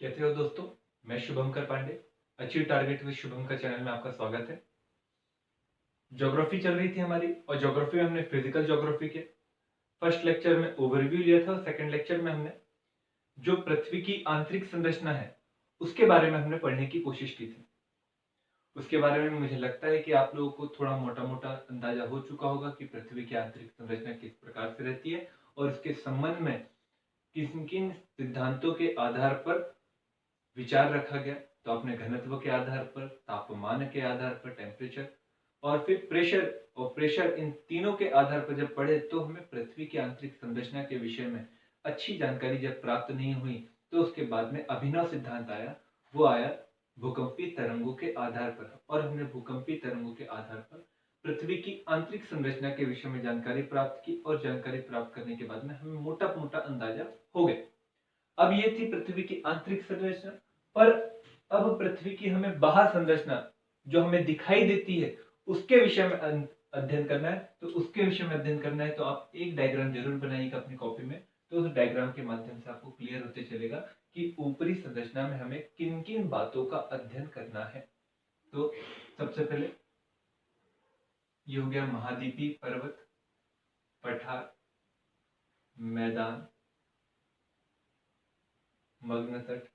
कैसे हो दोस्तों। मैं Shubhankar Pandey, achieve target with Shubhankar channel में आपका स्वागत है। ज्योग्राफी चल रही थी हमारी और ज्योग्राफी में हमने फिजिकल ज्योग्राफी के फर्स्ट लेक्चर में ओवरव्यू लिया था और सेकंड लेक्चर में हमने जो पृथ्वी की आंतरिक संरचना है उसके बारे में हमने पढ़ने की कोशिश की थी। उसके बारे में मुझे लगता है कि आप लोगों को थोड़ा मोटा मोटा अंदाजा हो चुका होगा कि पृथ्वी की आंतरिक संरचना किस प्रकार से रहती है और उसके संबंध में किन किन सिद्धांतों के आधार पर विचार रखा गया। तो अपने घनत्व के आधार पर, तापमान के आधार पर, टेम्परेचर और फिर प्रेशर इन तीनों के आधार पर जब पढ़े तो हमें पृथ्वी की आंतरिक संरचना के विषय में अच्छी जानकारी जब प्राप्त नहीं हुई तो उसके बाद में अभिनव सिद्धांत आया। वो आया भूकंपीय तरंगों के आधार पर और हमने भूकंपीय तरंगों के आधार पर पृथ्वी की आंतरिक संरचना के विषय में जानकारी प्राप्त की और जानकारी प्राप्त करने के बाद में हमें मोटा मोटा अंदाजा हो गया। अब ये थी पृथ्वी की आंतरिक संरचना, पर अब पृथ्वी की हमें बाह्य संरचना जो हमें दिखाई देती है उसके विषय में अध्ययन करना है। तो उसके विषय में अध्ययन करना है तो आप एक डायग्राम जरूर बनाइएगा अपनी कॉपी में। तो उस डायग्राम के माध्यम से आपको क्लियर होते चलेगा कि ऊपरी संरचना में हमें किन किन बातों का अध्ययन करना है। तो सबसे पहले ये हो गया महाद्वीपीय पर्वत, पठार, मैदान, मग्न तट,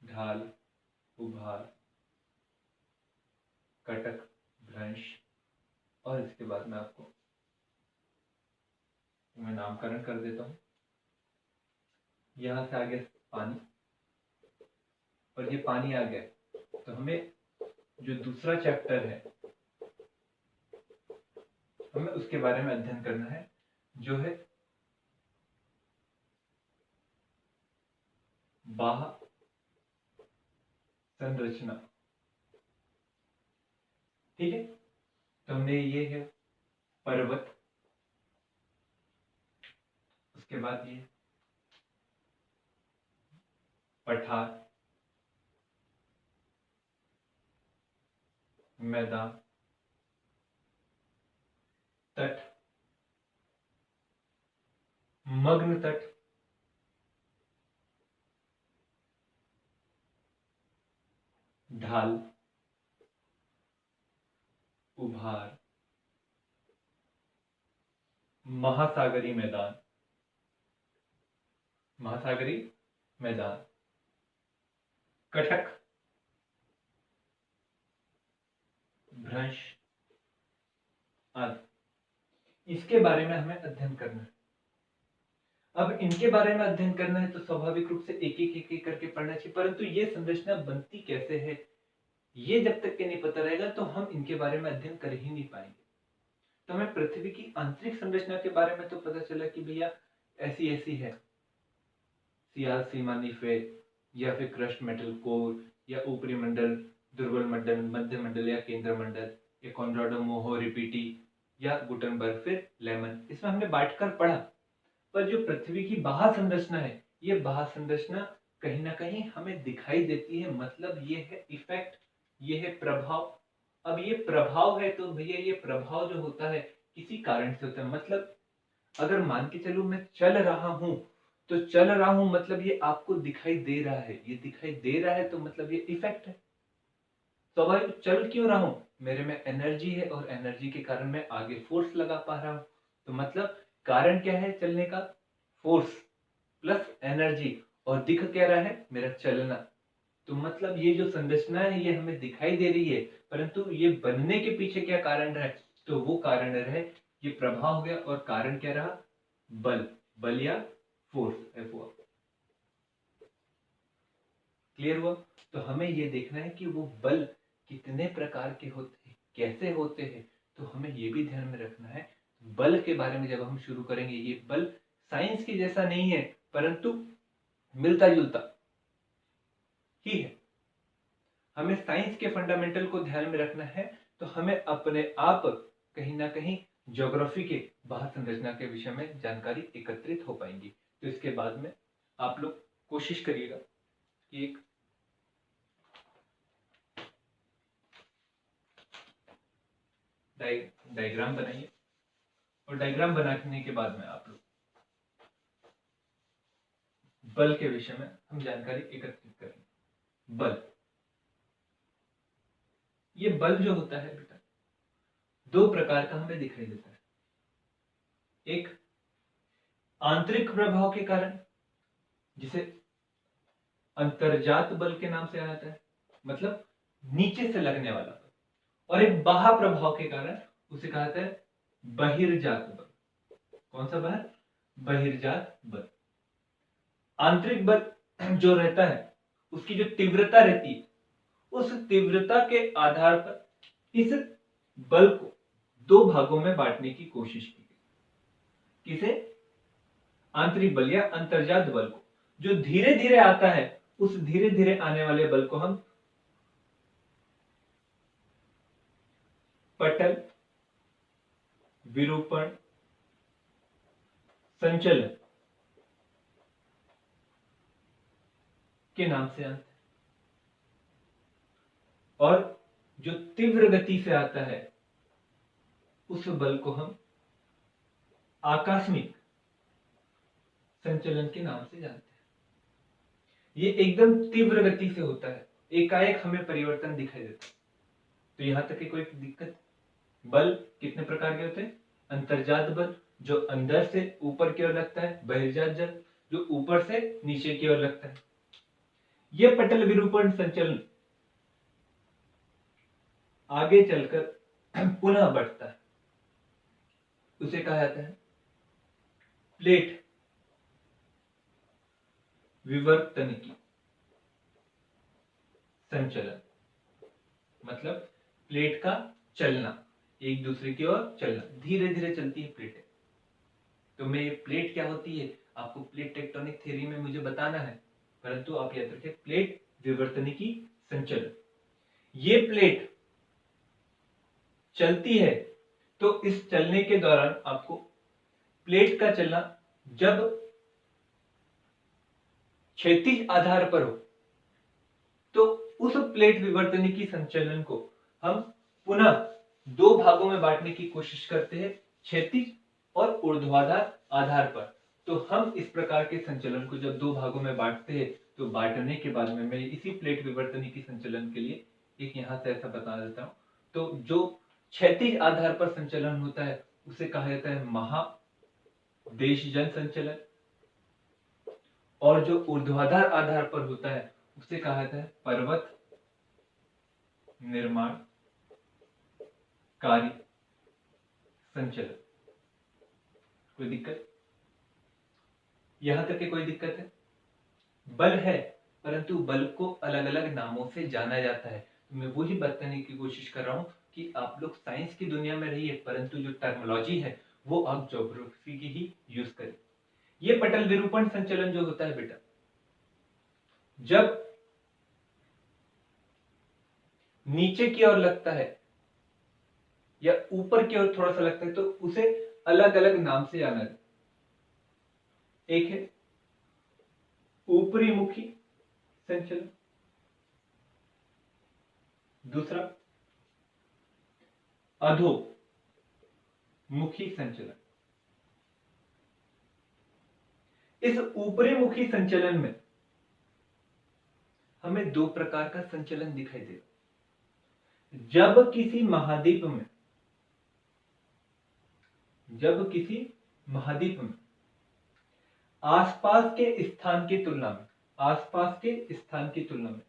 ढाल, उभार, कटक, भ्रंश और इसके बाद में आपको मैं नामकरण कर देता हूं। यहां से आगे पानी और ये पानी आ गया तो हमें जो दूसरा चैप्टर है हमें उसके बारे में अध्ययन करना है जो है बाह्य संरचना। ठीक है, तो हमने ये है पर्वत, उसके बाद ये पठार, मैदान, तट, मग्न तट, ढाल, उभार, महासागरीय मैदान, महासागरीय मैदान, कटक, भ्रंश आदि। इसके बारे में हमें अध्ययन करना है। अब इनके बारे में अध्ययन करना है तो स्वाभाविक रूप से एक एक करके पढ़ना चाहिए, परंतु ये संरचना बनती कैसे है ये जब तक के नहीं पता रहेगा तो हम इनके बारे में अध्ययन कर ही नहीं पाएंगे। तो हमें पृथ्वी की आंतरिक संरचना के बारे में तो पता चला कि भैया ऐसी ऐसी है, सियाल सीमा निफे या फिर क्रस्ट मेटल कोर या ऊपरी मंडल, दुर्बल मंडल, मध्य मंडल या केंद्र मंडल, या कॉन्राडो मोहो रिपीटी या गुटनबर्ग, फिर लेमन, इसमें हमने बांटकर पढ़ा। पर जो पृथ्वी की बाह्य संरचना है ये बाह्य संरचना कहीं ना कहीं हमें दिखाई देती है, मतलब ये है इफेक्ट, ये है प्रभाव। अब ये प्रभाव है तो भैया ये प्रभाव जो होता है किसी कारण से होता है। मतलब अगर मान के चलो मैं चल रहा हूं तो चल रहा हूं मतलब ये आपको दिखाई दे रहा है, ये दिखाई दे रहा है तो मतलब ये इफेक्ट है। स्वाभाविक, चल क्यों रहा हूं, मेरे में एनर्जी है और एनर्जी के कारण मैं आगे फोर्स लगा पा रहा हूं। तो मतलब कारण क्या है चलने का, फोर्स प्लस एनर्जी, और दिख क्या रहा है मेरा चलना। तो मतलब ये जो संरचना है ये हमें दिखाई दे रही है, परंतु ये बनने के पीछे क्या कारण रहे, तो वो कारण रहे ये प्रभाव हो गया। और कारण क्या रहा, बल, बल या फोर्स, एफ ओ। क्लियर हुआ। तो हमें ये देखना है कि वो बल कितने प्रकार के होते हैं, कैसे होते हैं, तो हमें ये भी ध्यान में रखना है। बल के बारे में जब हम शुरू करेंगे, ये बल साइंस के जैसा नहीं है परंतु मिलता जुलता ही है। हमें साइंस के फंडामेंटल को ध्यान में रखना है तो हमें अपने आप कहीं ना कहीं ज्योग्राफी के बाह्य संरचना के विषय में जानकारी एकत्रित हो पाएंगी। तो इसके बाद में आप लोग कोशिश करिएगा कि एक डायग्राम बनाइए और डायग्राम बनाने के बाद में आप लोग बल के विषय में हम जानकारी एकत्रित करेंगे। बल, ये बल जो होता है बेटा दो प्रकार का हमें दिखाई देता है। एक आंतरिक प्रभाव के कारण जिसे अंतर्जात बल के नाम से जाना जाता है, मतलब नीचे से लगने वाला बल, और एक बाह्य प्रभाव के कारण उसे कहा जाता है बहिर्जात बल। कौन सा बल? बहिर्जात बल। आंतरिक बल जो रहता है उसकी जो तीव्रता रहती है, उस तीव्रता के आधार पर इस बल को दो भागों में बांटने की कोशिश की गई। किसे? आंतरिक बल या अंतर्जात बल को। जो धीरे धीरे आता है, उस धीरे धीरे आने वाले बल को हम पटल विरूपण संचलन के नाम से जानते हैं। और जो तीव्र गति से आता है उस बल को हम आकस्मिक संचलन के नाम से जानते हैं। ये एकदम तीव्र गति से होता है, एकाएक हमें परिवर्तन दिखाई देता है। तो यहां तक की कोई दिक्कत? बल कितने प्रकार के होते हैं? अंतर्जात बल जो अंदर से ऊपर की ओर लगता है, बहिर्जात बल जो ऊपर से नीचे की ओर लगता है। यह पटल विरूपण संचलन आगे चलकर पुनः बढ़ता है, उसे कहा जाता है प्लेट विवर्तनिकी संचलन। मतलब प्लेट का चलना, एक दूसरे की ओर चलना, धीरे धीरे चलती है प्लेटें। तो मैं ये प्लेट क्या होती है आपको प्लेट टेक्टोनिक थ्योरी में मुझे बताना है, परंतु आप याद रखें प्लेट विवर्तनिकी संचलन। ये प्लेट चलती है तो इस चलने के दौरान आपको प्लेट का चलना जब क्षैतिज आधार पर हो तो उस प्लेट विवर्तनिकी संचलन को हम पुनः दो भागों में बांटने की कोशिश करते हैं, क्षैतिज और ऊर्ध्वाधर आधार पर। तो हम इस प्रकार के संचलन को जब दो भागों में बांटते हैं तो बांटने के बाद में मैं इसी प्लेट विवर्तनिकी संचलन के लिए एक यहां से ऐसा बता देता हूं। तो जो क्षैतिज आधार पर संचलन होता है उसे कहा जाता है महादेशजन संचलन, और जो ऊर्ध्वाधर आधार पर होता है उसे कहा जाता है पर्वत निर्माण कार्य संचलन। कोई दिक्कत? यहां तक के कोई दिक्कत है? बल है, परंतु बल को अलग अलग नामों से जाना जाता है। तो मैं वही बताने की कोशिश कर रहा हूं कि आप लोग साइंस की दुनिया में रहिए, परंतु जो टर्मिनोलॉजी है वो आप ज्योग्राफी की ही यूज करें। ये पटल विरूपण संचलन जो होता है बेटा, जब नीचे की ओर लगता है या ऊपर की ओर थोड़ा सा लगता है तो उसे अलग अलग नाम से जाना जाता है। एक है ऊपरी मुखी संचलन, दूसरा अधोमुखी संचलन। इस ऊपरी मुखी संचलन में हमें दो प्रकार का संचलन दिखाई देगा। जब किसी महाद्वीप में आसपास के स्थान की तुलना में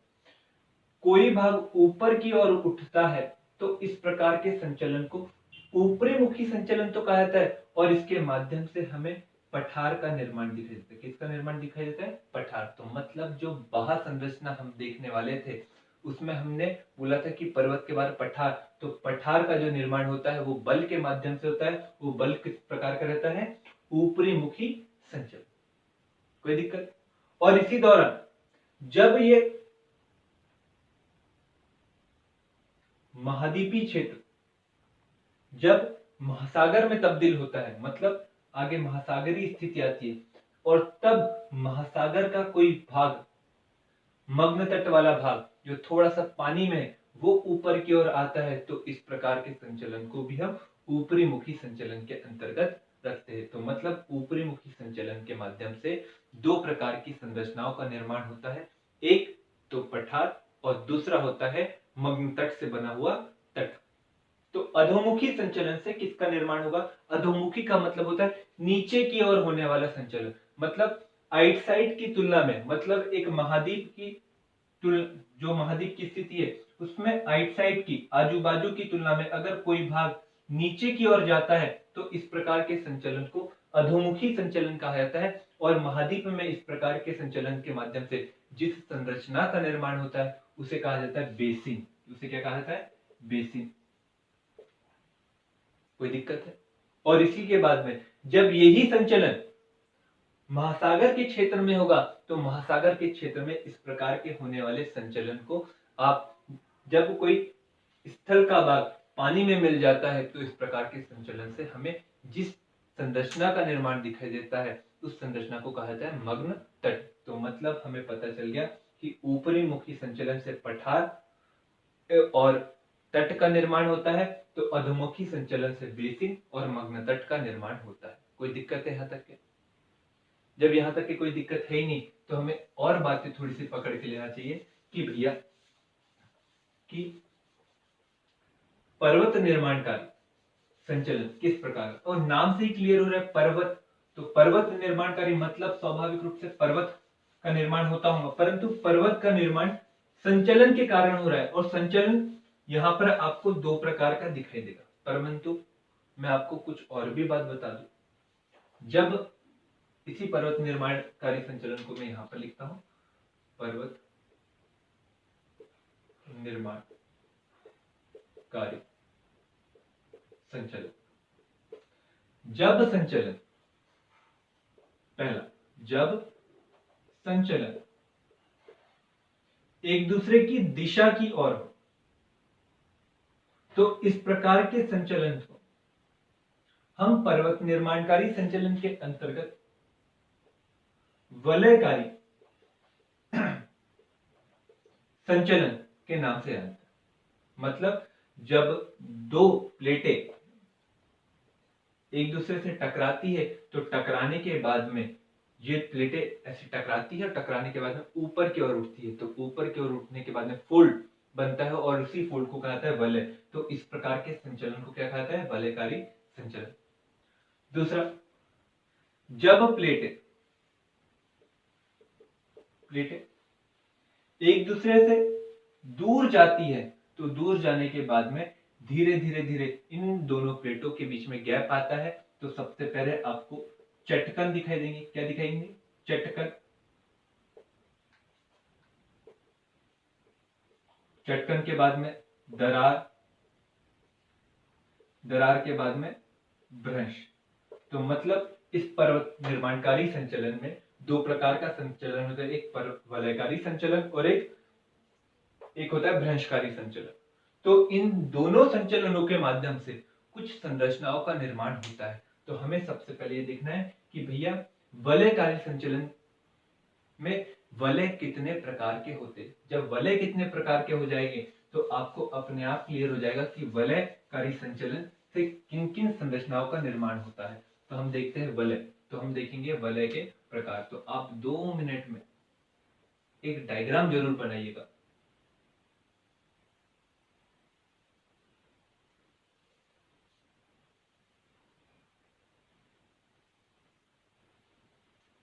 कोई भाग ऊपर की ओर उठता है तो इस प्रकार के संचलन को ऊपरी मुखी संचलन तो कहा जाता है, और इसके माध्यम से हमें पठार का निर्माण दिखाई देता है। किसका निर्माण दिखाई देता है? पठार। तो मतलब जो बाह्य संरचना हम देखने वाले थे उसमें हमने बोला था कि पर्वत के बाद पठार, तो पठार का जो निर्माण होता है वो बल के माध्यम से होता है। वो बल किस प्रकार का रहता है? ऊपरी मुखी संचलन। कोई दिक्कत? और इसी दौरान जब ये महाद्वीपीय क्षेत्र जब महासागर में तब्दील होता है, मतलब आगे महासागरीय स्थिति आती है, और तब महासागर का कोई भाग, मग्न तट वाला भाग जो थोड़ा सा पानी में है, वो ऊपर की ओर आता है, तो इस प्रकार के संचलन को भी हम ऊपरी मुखी संचलन के अंतर्गत रखते हैं। तो मतलब ऊपरी मुखी संचलन के माध्यम से दो प्रकार की संरचनाओं का निर्माण होता है, एक तो पठार और दूसरा होता है मग्न तट से बना हुआ तट। तो अधोमुखी संचलन से किसका निर्माण होगा? अधोमुखी का मतलब होता है नीचे की ओर होने वाला संचलन, मतलब आइटसाइड की तुलना में, मतलब एक महाद्वीप की जो महाद्वीप की स्थिति है उसमें आइटसाइड की आजू बाजू की तुलना में अगर कोई भाग नीचे की ओर जाता है तो इस प्रकार के संचलन को अधोमुखी संचलन कहा जाता है। और महाद्वीप में इस प्रकार के संचलन के माध्यम से जिस संरचना का निर्माण होता है उसे कहा जाता है बेसिन। उसे क्या कहा जाता है? बेसिन। कोई दिक्कत है? और इसी के बाद में जब यही संचलन महासागर के क्षेत्र में होगा तो महासागर के क्षेत्र में इस प्रकार के होने वाले संचलन को आप, जब कोई स्थल का भाग पानी में मिल जाता है तो इस प्रकार के संचलन से हमें जिस संरचना का निर्माण दिखाई देता है उस संरचना को कहा जाता है मग्न तट। तो मतलब हमें पता चल गया कि ऊपरी मुखी संचलन से पठार और तट का निर्माण होता है, तो अधोमुखी संचलन से बेसिन और मग्न तट का निर्माण होता है। कोई दिक्कत है यहाँ तक के? जब यहाँ तक की कोई दिक्कत है ही नहीं तो हमें और बातें थोड़ी सी पकड़ के लेना चाहिए कि भैया कि पर्वत निर्माणकारी संचलन किस प्रकार, और नाम से ही क्लियर हो रहा है पर्वत। तो पर्वत निर्माणकारी मतलब स्वाभाविक रूप से पर्वत का निर्माण होता होगा, परंतु पर्वत का निर्माण संचलन के कारण हो रहा है। और संचलन यहाँ पर आपको दो प्रकार का दिखाई देगा, परंतु मैं आपको कुछ और भी बात बता दूं। जब इसी पर्वत निर्माणकारी संचलन को मैं यहां पर लिखता हूं, पर्वत निर्माणकारी संचलन। जब संचलन, पहला, जब संचलन एक दूसरे की दिशा की ओर हो तो इस प्रकार के संचलन को हम पर्वत निर्माणकारी संचलन के अंतर्गत वलयकारी संचलन के नाम से जानते हैं। मतलब जब दो प्लेटें एक दूसरे से टकराती है तो टकराने के बाद में ये प्लेटें ऐसी टकराती है, टकराने के बाद में ऊपर की ओर उठती है, तो ऊपर की ओर उठने के बाद में फोल्ड बनता है और उसी फोल्ड को कहा जाता है वलय। तो इस प्रकार के संचलन को क्या कहा जाता है? वलयकारी संचलन। दूसरा, जब प्लेटें एक दूसरे से दूर जाती है तो दूर जाने के बाद में धीरे धीरे इन दोनों प्लेटों के बीच में गैप आता है। तो सबसे पहले आपको चटकन दिखाई देंगे। क्या दिखाएंगे? चटकन। चटकन के बाद में दरार, दरार के बाद में भ्रंश। तो मतलब इस पर्वत निर्माणकारी संचलन में दो प्रकार का संचलन होता है, एक वलयकारी संचलन और एक होता है भ्रंशकारी संचलन। तो इन दोनों संचलनों के माध्यम से कुछ संरचनाओं का निर्माण होता है। तो हमें सबसे पहले ये देखना है कि भैया वलयकारी संचलन में वलय कितने प्रकार के होते हैं। जब वलय कितने प्रकार के हो जाएंगे तो आपको अपने आप क्लियर हो जाएगा कि वलयकारी संचलन से किन किन संरचनाओं का निर्माण होता है। तो हम देखते हैं वलय। तो हम देखेंगे वलय के प्रकार। तो आप 2 मिनट में एक डायग्राम जरूर बनाइएगा।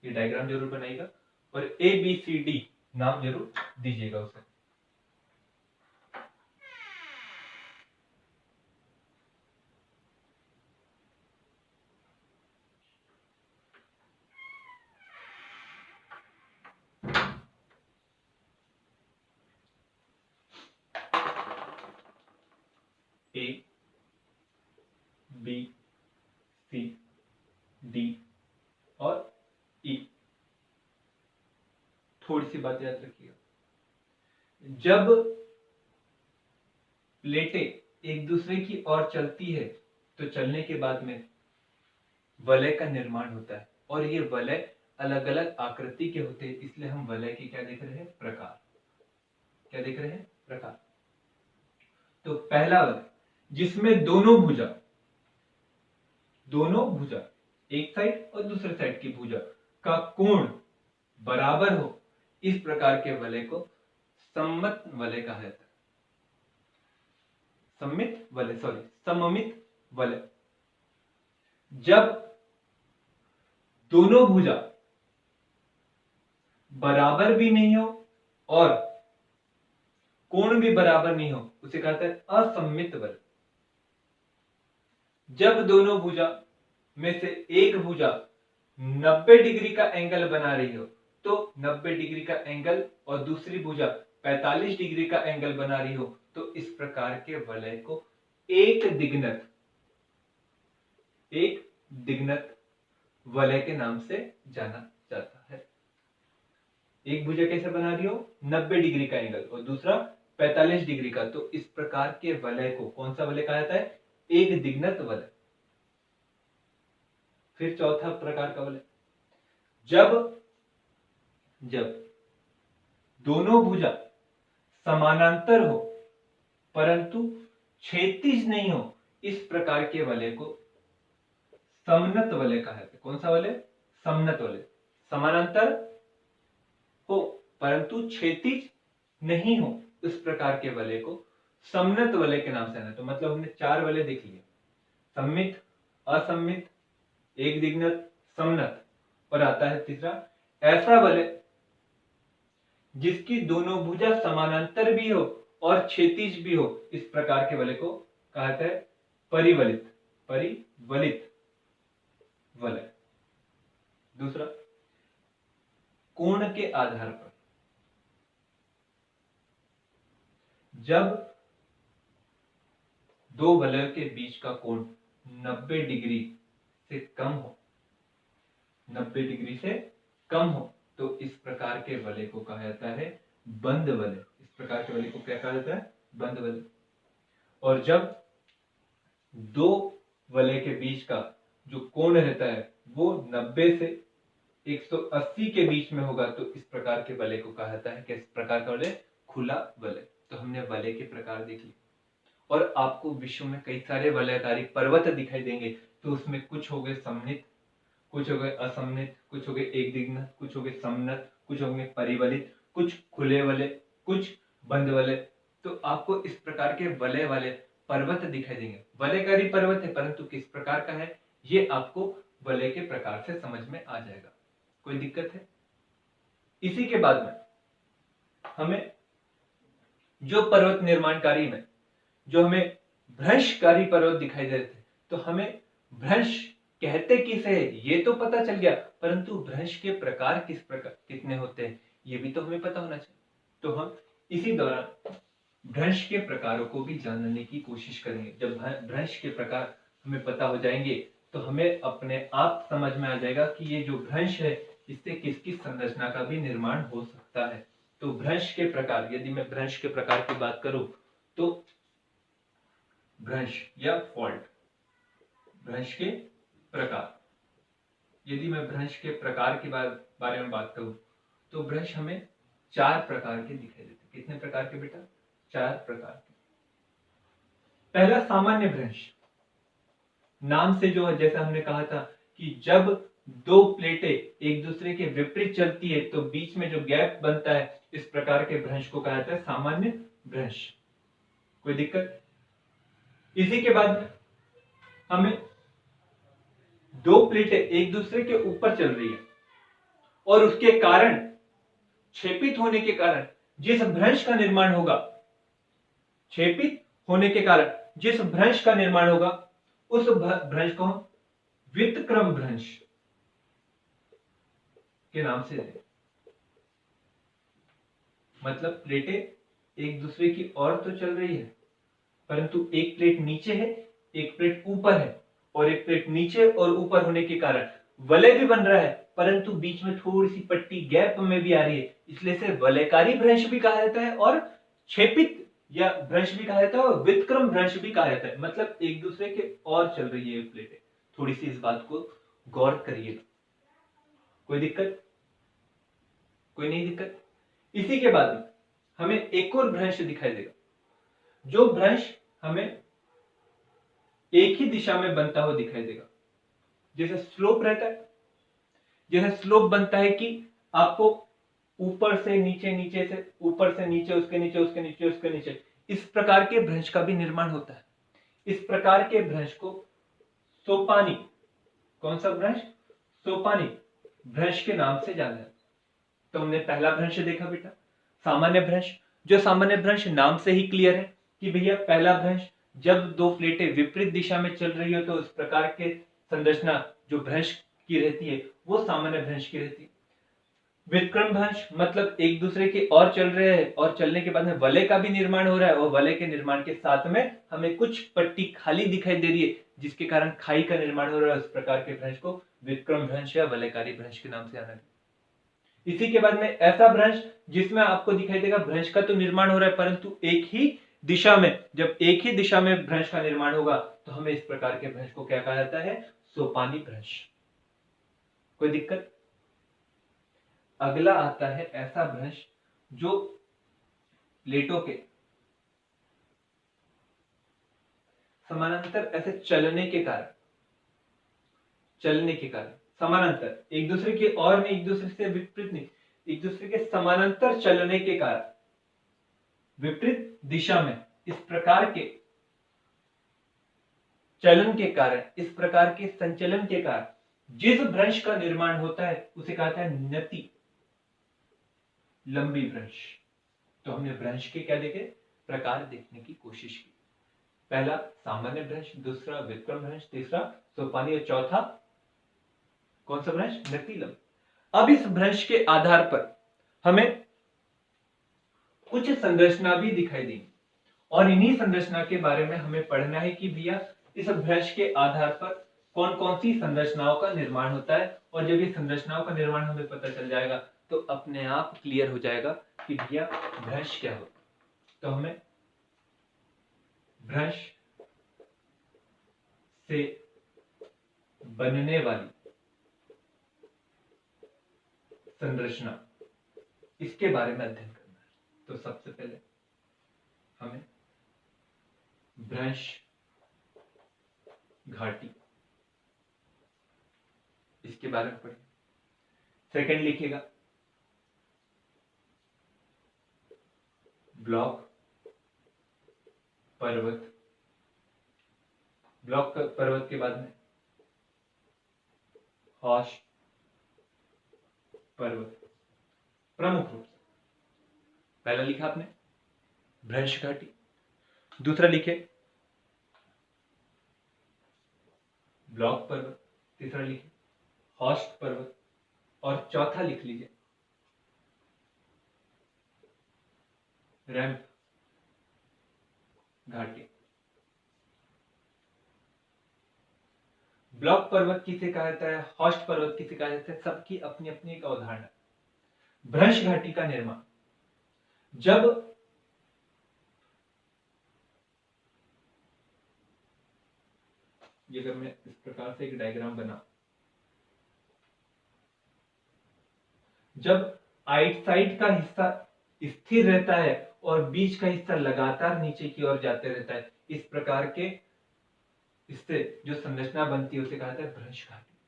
ये डायग्राम जरूर बनाइएगा और ABCD नाम जरूर दीजिएगा उसे। A B C D और E। थोड़ी सी बात याद रखिएगा। जब प्लेटें एक दूसरे की ओर चलती है तो चलने के बाद में वलय का निर्माण होता है और ये वलय अलग अलग आकृति के होते हैं, इसलिए हम वलय के क्या देख रहे हैं? प्रकार। क्या देख रहे हैं? प्रकार। तो पहला वलय जिसमें दोनों भुजा एक साइड और दूसरे साइड की भुजा का कोण बराबर हो, इस प्रकार के वलय को सममित वलय कहा जाता है। सममित वलय। जब दोनों भुजा बराबर भी नहीं हो और कोण भी बराबर नहीं हो, उसे कहते हैं असममित वलय। जब दोनों भुजा में से एक भुजा 90 डिग्री का एंगल बना रही हो, तो 90 डिग्री का एंगल, और दूसरी भुजा 45 डिग्री का एंगल बना रही हो, तो इस प्रकार के वलय को एक दिग्नत वलय के नाम से जाना जाता है। एक भुजा कैसे बना रही हो, 90 डिग्री का एंगल और दूसरा 45 डिग्री का, तो इस प्रकार के वलय को कौन सा वलय कहा जाता है, एक दिग्नत वलय। फिर चौथा प्रकार का वलय, जब दोनों भुजा समानांतर हो परंतु क्षैतिज नहीं हो, इस प्रकार के वलय को समनत वलय कहा जाता है। कौन सा वलय, समनत वलय। समानांतर हो परंतु क्षैतिज नहीं हो, इस प्रकार के वलय को समनत वलय के नाम से जाना। तो मतलब हमने 4 वलय देख लिए, सममित, असममित, एक दिग्नत, समनत, और आता है तीसरा ऐसा वलय जिसकी दोनों भुजा समानांतर भी हो और क्षैतिज भी हो, इस प्रकार के वलय को कहा जाता है परिवलित वलय। दूसरा, कोण के आधार पर, जब दो वलयों के बीच का कोण 90 डिग्री से कम हो, 90 डिग्री से कम हो, तो इस प्रकार के वलय को कहा जाता है बंद वलय। इस प्रकार के वलय को क्या कहा जाता है, बंद वलय। और जब दो वलय के बीच का जो कोण रहता है वो 90 से 180 के बीच में होगा, तो इस प्रकार के वलय को कहा जाता है किस प्रकार का वलय, खुला वलय। तो हमने वलय के प्रकार देख लिए, और आपको विश्व में कई सारे वलयकारी पर्वत दिखाई देंगे, तो उसमें कुछ हो गए सममित, कुछ हो गए असममित, कुछ हो गए एक दिग्नत, कुछ हो गए समनत, कुछ हो गए परिवलित, कुछ खुले वलय, कुछ बंद वलय। तो आपको इस प्रकार के वलय वाले पर्वत दिखाई देंगे। वलयकारी पर्वत है परंतु किस प्रकार का है, ये आपको वलय के प्रकार से समझ में आ जाएगा। कोई दिक्कत है? इसी के बाद में हमें जो पर्वत निर्माणकारी में जो हमें भ्रंशकारी पर्वत दिखाई दे रहे थे, तो हमें भ्रंश कहते किसे है ये तो पता चल गया, परंतु भ्रंश के प्रकार कितने होते हैं ये भी तो हमें पता होना चाहिए। तो हम इसी दौरान भ्रंश के प्रकारों को भी जानने की कोशिश करेंगे। जब भ्रंश के प्रकार हमें पता हो जाएंगे तो हमें अपने आप समझ में आ जाएगा कि ये जो भ्रंश है इससे किस किस संरचना का भी निर्माण हो सकता है। तो भ्रंश के प्रकार, यदि मैं भ्रंश के प्रकार की बात करूं तो भ्रंश या फॉल्ट, भ्रंश के प्रकार, यदि मैं भ्रंश के प्रकार के बारे में बात करूं तो भ्रंश हमें 4 प्रकार के दिखाई देते हैं। कितने प्रकार के बेटा? 4 प्रकार के। पहला सामान्य भ्रंश, नाम से जो है, जैसा हमने कहा था कि जब दो प्लेटें एक दूसरे के विपरीत चलती है तो बीच में जो गैप बनता है, इस प्रकार के भ्रंश को कहा जाता है सामान्य भ्रंश। कोई दिक्कत? इसी के बाद हमें दो प्लेटें एक दूसरे के ऊपर चल रही है और उसके कारण, क्षेपित होने के कारण जिस भ्रंश का निर्माण होगा, क्षेपित होने के कारण जिस भ्रंश का निर्माण होगा उस भ्रंश को हम व्युत्क्रम भ्रंश के नाम से दें। मतलब प्लेटें एक दूसरे की ओर तो चल रही है परंतु एक प्लेट नीचे है, एक प्लेट ऊपर है, और एक प्लेट नीचे और ऊपर होने के कारण वलय भी बन रहा है परंतु बीच में थोड़ी सी पट्टी गैप में भी आ रही है, इसलिए से वलयकारी भ्रंश भी कहा जाता है और क्षेपित या भ्रंश भी कहा जाता है और व्युत्क्रम भ्रंश भी कहा जाता है। मतलब एक दूसरे के और चल रही है प्लेटें। थोड़ी सी इस बात को गौर करिएगा। कोई दिक्कत? कोई नहीं दिक्कत? इसी के बाद हमें एक और भ्रंश दिखाई देगा, जो भ्रंश हमें एक ही दिशा में बनता हुआ दिखाई देगा, जैसे स्लोप रहता है, जैसे स्लोप बनता है कि आपको ऊपर से नीचे, नीचे से ऊपर से नीचे, उसके नीचे, उसके नीचे, उसके नीचे, इस प्रकार के भ्रंश का भी निर्माण होता है। इस प्रकार के भ्रंश को सोपानी, कौन सा भ्रंश? सोपानी भ्रंश के नाम से जाना है। तो हमने पहला भ्रंश देखा बेटा, सामान्य भ्रंश। जो सामान्य भ्रंश नाम से ही क्लियर है कि भैया पहला भ्रंश, जब दो प्लेटें विपरीत दिशा में चल रही हो तो इस प्रकार के संरचना जो भ्रंश की रहती है वो सामान्य भ्रंश की रहती है। विक्रम भ्रंश मतलब एक दूसरे के और चल रहे हैं और चलने के बाद में वलय का भी निर्माण हो रहा है और वलय के निर्माण के साथ में हमें कुछ पट्टी खाली दिखाई दे रही है जिसके कारण खाई का निर्माण हो रहा है। उस प्रकार के भ्रंश को विक्रम भ्रंश या वलयकारी भ्रंश के नाम से जाना है। इसी के बाद में ऐसा भ्रंश जिसमें आपको दिखाई देगा भ्रंश का तो निर्माण हो रहा है परंतु एक ही दिशा में, जब एक ही दिशा में भ्रंश का निर्माण होगा तो हमें इस प्रकार के भ्रंश को क्या कहा जाता है? सोपानी भ्रंश। कोई दिक्कत? अगला आता है ऐसा भ्रंश जो प्लेटों के समानांतर ऐसे चलने के कारण समानांतर, एक दूसरे की और नहीं, एक दूसरे से विपरीत नहीं, एक दूसरे के समानांतर चलने के कारण, विपरीत दिशा में इस प्रकार के चलन के कारण, इस प्रकार के संचलन के कारण जिस भ्रंश का निर्माण होता है उसे कहता है नति लंबी भ्रंश। तो हमने भ्रंश के क्या देखे? प्रकार देखने की कोशिश की। पहला सामान्य भ्रंश, दूसरा विक्रम भ्रंश, तीसरा सोपानी और चौथा कौन सा भ्रंश? नतिलंब। अब इस भ्रंश के आधार पर हमें कुछ संरचना भी दिखाई देंगी और इन्हीं संरचना के बारे में हमें पढ़ना है कि भैया इस भ्रंश के आधार पर कौन कौन सी संरचनाओं का निर्माण होता है। और जब ये संरचनाओं का निर्माण हमें पता चल जाएगा तो अपने आप क्लियर हो जाएगा कि भैया भ्रंश क्या होता है। तो हमें भ्रंश से बनने वाली संरचना, इसके बारे में अध्ययन करना है। तो सबसे पहले हमें भ्रंश घाटी, इसके बारे में पढ़ें। सेकंड लिखिएगा ब्लॉक पर्वत, ब्लॉक पर्वत के बाद में हौश पर्वत। प्रमुख रूप से पहला लिखा आपने भ्रंश घाटी, दूसरा लिखे ब्लॉक पर्वत, तीसरा लिखे हौश पर्वत और चौथा लिख लीजिए रैंप घाटी। ब्लॉक पर्वत किसे कहा जाता है, हौश पर्वत किसे कहा जाता है, सबकी अपनी अपनी एक अवधारणा। भ्रंश घाटी का निर्माण जब अगर मैं इस प्रकार से एक डायग्राम बना, जब आउटसाइड का हिस्सा स्थिर रहता है और बीच का हिस्सा लगातार नीचे की ओर जाते रहता है, इस प्रकार के इससे जो संरचना बनती है उसे कहा जाता है भ्रंश घाटी।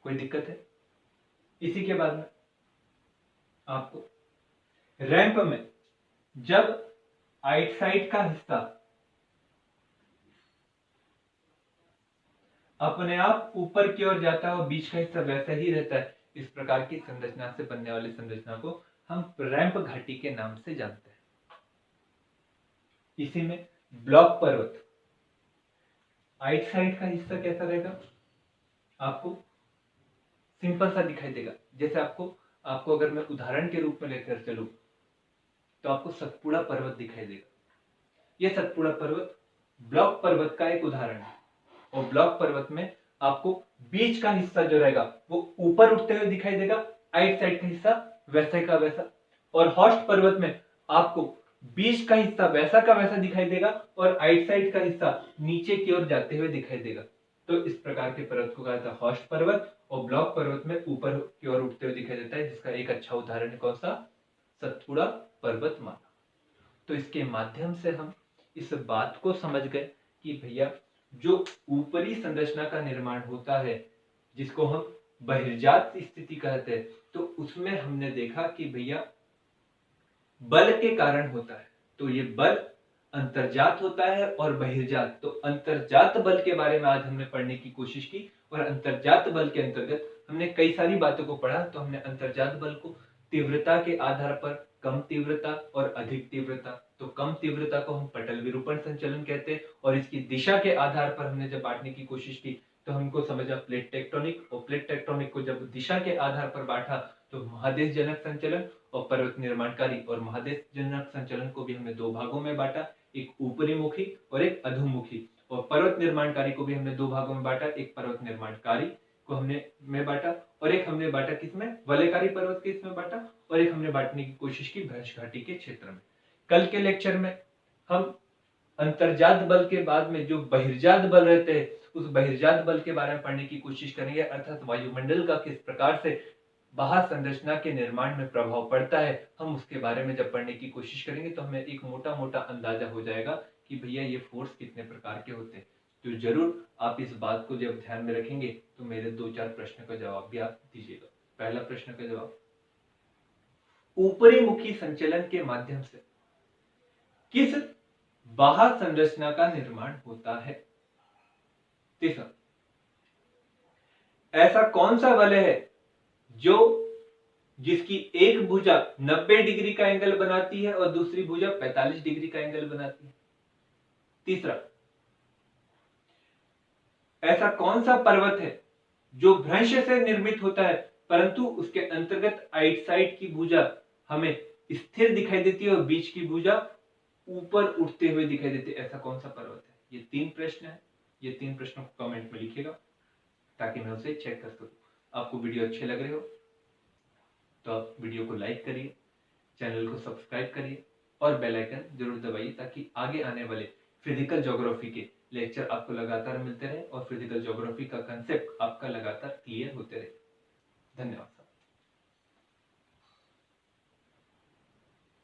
कोई दिक्कत है? इसी के बाद में आपको रैंप में जब आउटसाइड का हिस्सा अपने आप ऊपर की ओर जाता है और बीच का हिस्सा वैसा ही रहता है, इस प्रकार की संरचना से बनने वाली संरचना को हम रैंप घाटी के नाम से जानते हैं। इसी में ब्लॉक पर्वत आउटसाइड का हिस्सा कैसा रहेगा, आपको सिंपल सा दिखाई देगा। जैसे आपको अगर मैं उदाहरण के रूप में लेकर चलूं तो आपको सतपुड़ा पर्वत दिखाई देगा। यह सतपुड़ा पर्वत ब्लॉक पर्वत का एक उदाहरण है और ब्लॉक पर्वत में आपको बीच का हिस्सा जो रहेगा वो ऊपर उठते हुए दिखाई देगा, आउटसाइड का हिस्सा वैसे का वैसा। और हौश पर्वत में आपको बीच का हिस्सा वैसा का वैसा दिखाई देगा और आउटसाइड का हिस्सा नीचे की ओर जाते हुए दिखाई देगा। तो इस प्रकार के पर्वत को कहा जाता है हौश पर्वत और ब्लॉक पर्वत में ऊपर की ओर उठते हुए दिखाई देता है, जिसका एक अच्छा उदाहरण है कौन सा? सतपुड़ा पर्वतमाला। तो इसके माध्यम से हम इस बात को समझ गए कि भैया जो ऊपरी संरचना का निर्माण होता है जिसको हम बहिर्जात स्थिति कहते हैं, तो उसमें हमने देखा कि भैया बल के कारण होता है। तो ये बल अंतर्जात होता है और बहिर्जात। तो अंतर्जात बल के बारे में आज हमने पढ़ने की कोशिश की और अंतर्जात बल के अंतर्गत हमने कई सारी बातों को पढ़ा। तो हमने अंतर्जात बल को तीव्रता के आधार पर कम तीव्रता और अधिक तीव्रता, तो कम तीव्रता को हम पटल विरूपण संचलन कहते हैं और इसकी दिशा के आधार पर हमने जब बांटने की कोशिश की तो हमको समझा प्लेट टेक्टोनिक, और प्लेट टेक्टोनिक को जब दिशा के आधार पर बांटा तो महादेश जनक संचलन और पर्वत निर्माणकारी। और महादेश जनक संचलन को भी हमने दो भागों में बांटा, एक ऊपरी मुखी और एक अधोमुखी। और पर्वत निर्माणकारी को भी हमने दो भागों में बांटा, एक पर्वत निर्माणकारी को हमने में बांटा और एक हमने बांटा किसमें, वलयकारी पर्वत के इसमें बांटा, और एक हमने बांटने की कोशिश की भ्रंश घाटी के क्षेत्र में। कल के लेक्चर में हम अंतर्जात बल के बाद में जो बहिर्जात बल रहते हैं उस बहिर्जात बल के बारे में पढ़ने की कोशिश करेंगे, अर्थात वायुमंडल का किस प्रकार से बाह्य संरचना के निर्माण में प्रभाव पड़ता है। हम उसके बारे में जब पढ़ने की कोशिश करेंगे तो हमें एक मोटा मोटा अंदाजा हो जाएगा कि भैया ये फोर्स कितने प्रकार के होते हैं। तो जरूर आप इस बात को जब ध्यान में रखेंगे तो मेरे 2-4 प्रश्न का जवाब भी आप दीजिएगा। पहला प्रश्न का जवाब, ऊपरी मुखी संचलन के माध्यम से किस बाह्य संरचना का निर्माण होता है। तीसरा, ऐसा कौन सा वलय है जो जिसकी एक भुजा 90 डिग्री का एंगल बनाती है और दूसरी भुजा 45 डिग्री का एंगल बनाती है। तीसरा, ऐसा कौन सा पर्वत है जो भ्रंश से निर्मित होता है परंतु उसके अंतर्गत आइट साइड की भुजा हमें स्थिर दिखाई देती है और बीच की भुजा ऊपर उठते हुए दिखाई देती है। ऐसा कौन सा पर्वत है। ये 3 प्रश्न है। ये 3 प्रश्नों को कमेंट में लिखिएगा ताकि मैं उसे चेक कर सकूं। आपको वीडियो अच्छे लग रहे हो तो आप वीडियो को लाइक करिए, चैनल को सब्सक्राइब करिए और बेल आइकन जरूर दबाइए ताकि आगे आने वाले फिजिकल ज्योग्राफी के लेक्चर आपको लगातार मिलते रहे और फिजिकल ज्योग्राफी का कंसेप्ट आपका लगातार क्लियर होते रहे। धन्यवाद।